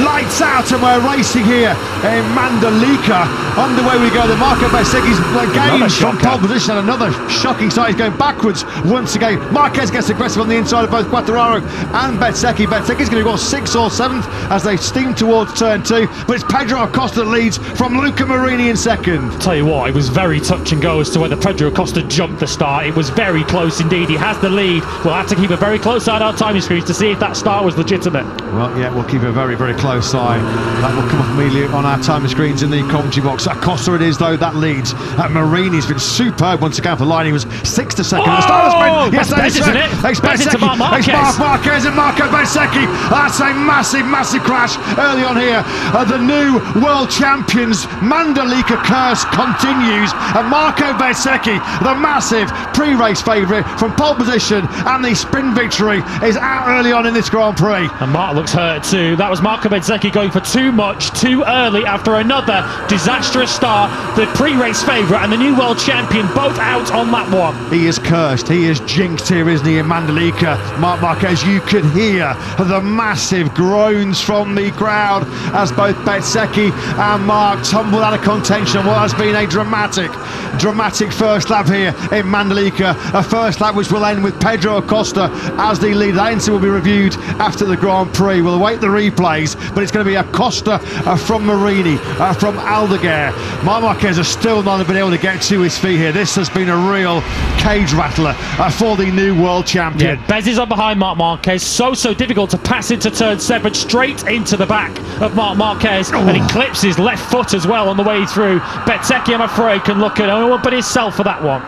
lights out, and we're racing here in Mandalika. Underway we go. The Marco Bezzecchi's gained from pole position, and another shocking sight. He's going backwards once again. Marquez gets aggressive on the inside of both Quartararo and Bezzecchi. Bezzecchi's going to go 6th or 7th as they steam towards turn 2, but it's Pedro Acosta that leads from Luca Marini in 2nd. Tell you what, it was very touch and go as to whether Pedro Acosta jumped the start. It was very close indeed. He has the lead. We'll have to keep a very close eye on our timing screens to see if that start was legitimate. Well, yeah, we'll keep a very, very close eye. That will come up immediately on our timing screens in the commentary box. Acosta it is, though, that leads. Marini's been superb once again for line. He was 6th to 2nd. The start sprint. Yes, that's isn't it? It's Bezzecchi. It's Marc Marquez and Marco Bezzecchi. That's a massive, massive crash early on here. The new world champions Mandalika curse continues, and Marco Bezzecchi, the massive pre-race favourite from pole position and the sprint victory, is out early on in this Grand Prix. And Mark looks hurt too. That was Marco Bezzecchi going for too much too early after another disastrous start. The pre-race favourite and the new world champion both out on that one. He is cursed, he is jinxed here, isn't he, in Mandalika. Marc Marquez, you could hear the massive groans from the crowd as both Bezzecchi and Marc tumbled out of contention on what has been a dramatic first lap here in Mandalika. A first lap which will end with Pedro Acosta as the lead. That incident will be reviewed after the Grand Prix. We'll await the replays, but it's going to be Acosta from Marini, from Aldeguer. Marc Marquez has still not been able to get to his feet here. This has been a real cage rattler for the new world champion. Yeah, Bez is on behind Marc Marquez. So difficult to pass into turn 7, straight into the back of Marc Marquez, and he clips his left foot as well on the way through. Bezzecchi, I'm afraid, can look at no one but himself for that one.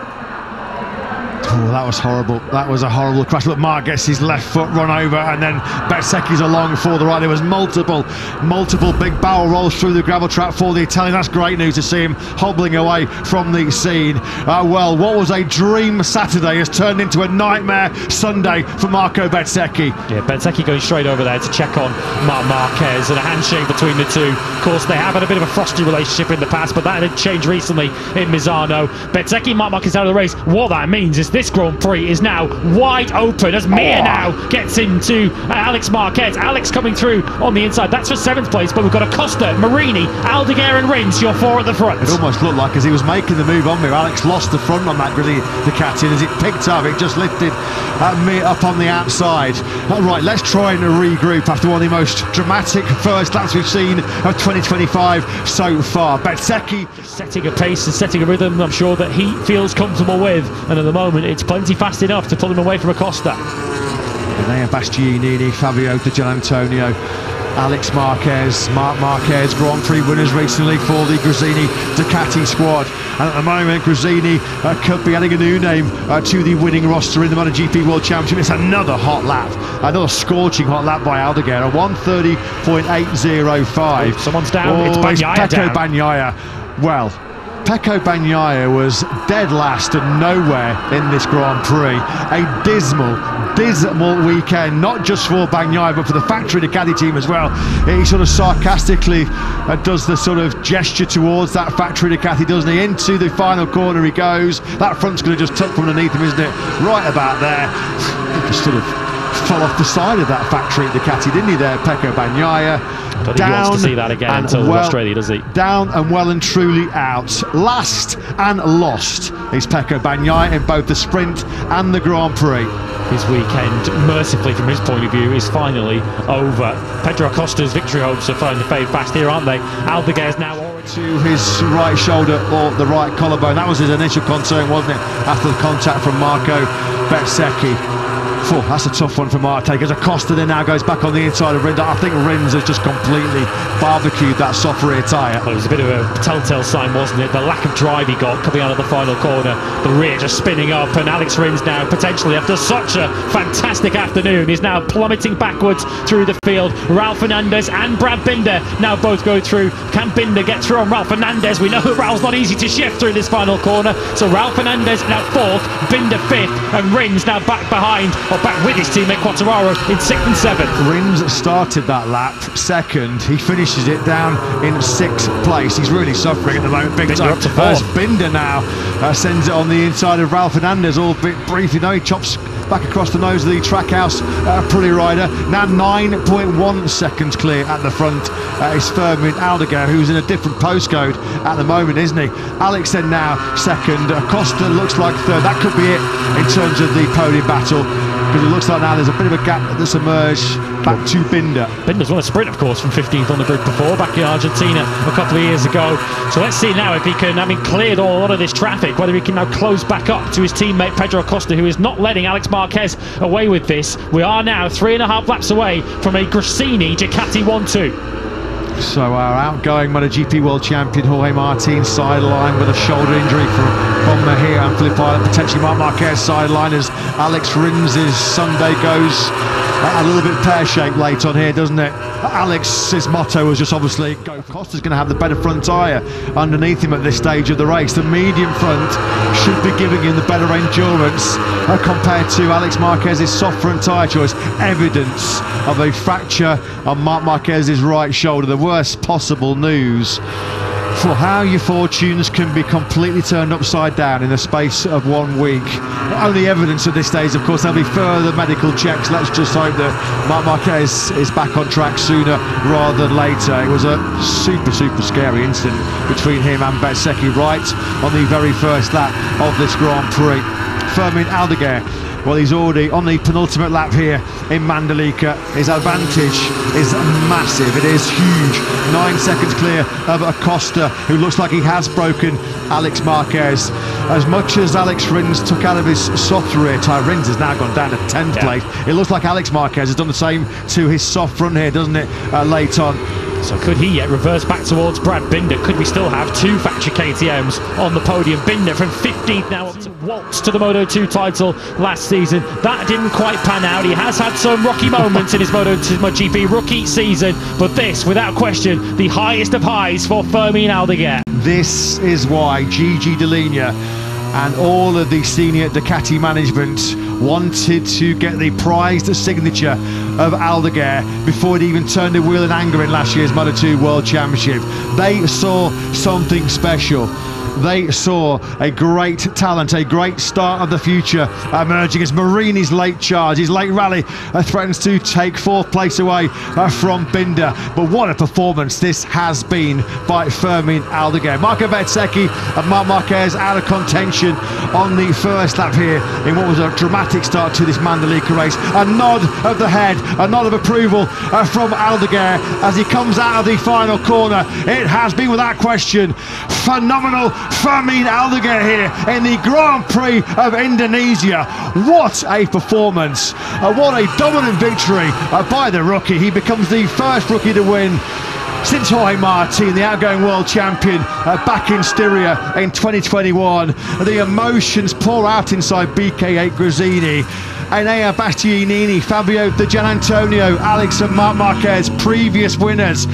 Oh, that was horrible. That was a horrible crash. Look, Marc gets his left foot run over, and then Bezzecchi's along for the right. There was multiple big barrel rolls through the gravel trap for the Italian. That's great news to see him hobbling away from the scene. Well, what was a dream Saturday has turned into a nightmare Sunday for Marco Bezzecchi. Yeah, Bezzecchi going straight over there to check on Marc Marquez, and a handshake between the two. Of course, they have had a bit of a frosty relationship in the past, but that had changed recently in Misano. Bezzecchi, Marc Marquez out of the race. What that means is this Grand Prix is now wide open as Mir now gets into Alex Marquez. Alex coming through on the inside. That's for 7th place, but we've got Acosta, Marini, Aldeguer and Rins, your 4 at the front. It almost looked like as he was making the move on Mir, Alex lost the front on that Ducati, and as it picked up, it just lifted Mir up on the outside. Right, let's try and regroup after one of the most dramatic first laps we've seen of 2025 so far. Bezzecchi setting a pace and setting a rhythm I'm sure that he feels comfortable with, and at the moment it's plenty fast enough to pull him away from Acosta. Enea Bastianini, Fabio Di Gianantonio, Alex Marquez, Marc Marquez, Grand Prix winners recently for the Gresini Ducati squad. And at the moment, Gresini could be adding a new name to the winning roster in the MotoGP World Championship. It's another hot lap, another scorching hot lap by Aldeguer, a 1:30.805. Someone's down, it's Bagnaia Pecco down. Bagnaia. Well, Pecco Bagnaia was dead last and nowhere in this Grand Prix. A dismal weekend, not just for Bagnaia but for the factory Ducati team as well. He sort of sarcastically does the sort of gesture towards that factory Ducati, doesn't he? Into the final corner he goes. That front's going to just tuck from underneath him, isn't it? Right about there. He just sort of fell off the side of that factory Ducati, didn't he there, Pecco Bagnaia? I don't think he wants to see that again until Australia, does he? Down and well and truly out. Last and lost is Pecco Bagnaia in both the sprint and the Grand Prix. His weekend, mercifully from his point of view, is finally over. Pedro Acosta's victory hopes are starting to fade fast here, aren't they? Aldeguer's now to his right shoulder or the right collarbone. That was his initial concern, wasn't it? After the contact from Marco Bezzecchi. Oh, that's a tough one for Mark Takers. Acosta then now goes back on the inside of Rins. I think Rins has just completely barbecued that soft rear tyre. Well, it was a bit of a telltale sign, wasn't it? The lack of drive he got coming out of the final corner, the rear just spinning up, and Alex Rins now potentially, after such a fantastic afternoon, is now plummeting backwards through the field. Ralf Fernandez and Brad Binder now both go through. Can Binder get through on Ralf Fernandez? We know that Ralph's not easy to shift through this final corner, so Ralf Fernandez now 4th, Binder 5th, and Rins now back behind, or back with his teammate Quartararo in 6th and 7th. Rins started that lap 2nd, he finishes it down in 6th place. He's really suffering at the moment, big time. Up to 4th. Binder now sends it on the inside of Ralf Fernandez, all bit briefly. No, he chops back across the nose of the Trackhouse Pully rider. Now 9.1 seconds clear at the front is Fermin Aldeguer, who's in a different postcode at the moment, isn't he? Alex then now second. Acosta looks like third. That could be it in terms of the podium battle, because it looks like now there's a bit of a gap that's emerged back to Binder. Binder's won a sprint, of course, from 15th on the grid before, back in Argentina a couple of years ago. So let's see now if he can, having cleared a lot of this traffic, whether he can now close back up to his teammate Pedro Acosta, who is not letting Alex Marquez away with this. We are now 3.5 laps away from a Gresini Ducati 1-2. So our outgoing MotoGP world champion Jorge Martin sidelined with a shoulder injury from Mahir and Philip Island. Potentially Marc Marquez sidelined as Alex Rins' Sunday goes a little bit pear-shaped late on here, doesn't it? Alex's motto was just obviously go. Costa's going to have the better front tyre underneath him at this stage of the race. The medium front should be giving him the better endurance compared to Alex Marquez's soft front tyre choice. Evidence of a fracture on Marc Marquez's right shoulder. The worst possible news for how your fortunes can be completely turned upside down in the space of 1 week. Only evidence at this stage, of course, there'll be further medical checks. Let's just hope that Marc Marquez is back on track sooner rather than later. It was a super scary incident between him and Bezzecchi right on the very first lap of this Grand Prix. Fermin Aldeguer, well, he's already on the penultimate lap here in Mandalika. His advantage is massive. It is huge. 9 seconds clear of Acosta, who looks like he has broken Alex Marquez. As much as Alex Rins took out of his soft rear tyre, Rins has now gone down to 10th place. It looks like Alex Marquez has done the same to his soft front here, doesn't it, late on? So could he yet reverse back towards Brad Binder? Could we still have 2 factory KTMs on the podium? Binder from 15th now up to waltz to the Moto2 title last season. That didn't quite pan out. He has had some rocky moments in his MotoGP rookie season, but this, without question, the highest of highs for Fermin Aldeguer. This is why Gigi Dall'Igna and all of the senior Ducati management wanted to get the prized signature of Aldeguer before it even turned the wheel in anger in last year's Moto2 World Championship. They saw something special. They saw a great talent, a great start of the future emerging as Marini's late charge, his late rally threatens to take 4th place away from Binder. But what a performance this has been by Fermin Aldeguer. Marco Bezzecchi and Marc Marquez out of contention on the first lap here in what was a dramatic start to this Mandalika race. A nod of the head, a nod of approval from Aldeguer as he comes out of the final corner. It has been, without question, phenomenal. Fermin Aldeguer here in the Grand Prix of Indonesia. What a performance. What a dominant victory by the rookie. He becomes the first rookie to win since Jorge Martin, the outgoing world champion, back in Styria in 2021. The emotions pour out inside BK8 Gresini. Enea Bastianini, Fabio Di Gianantonio, Alex and Marc Marquez, previous winners.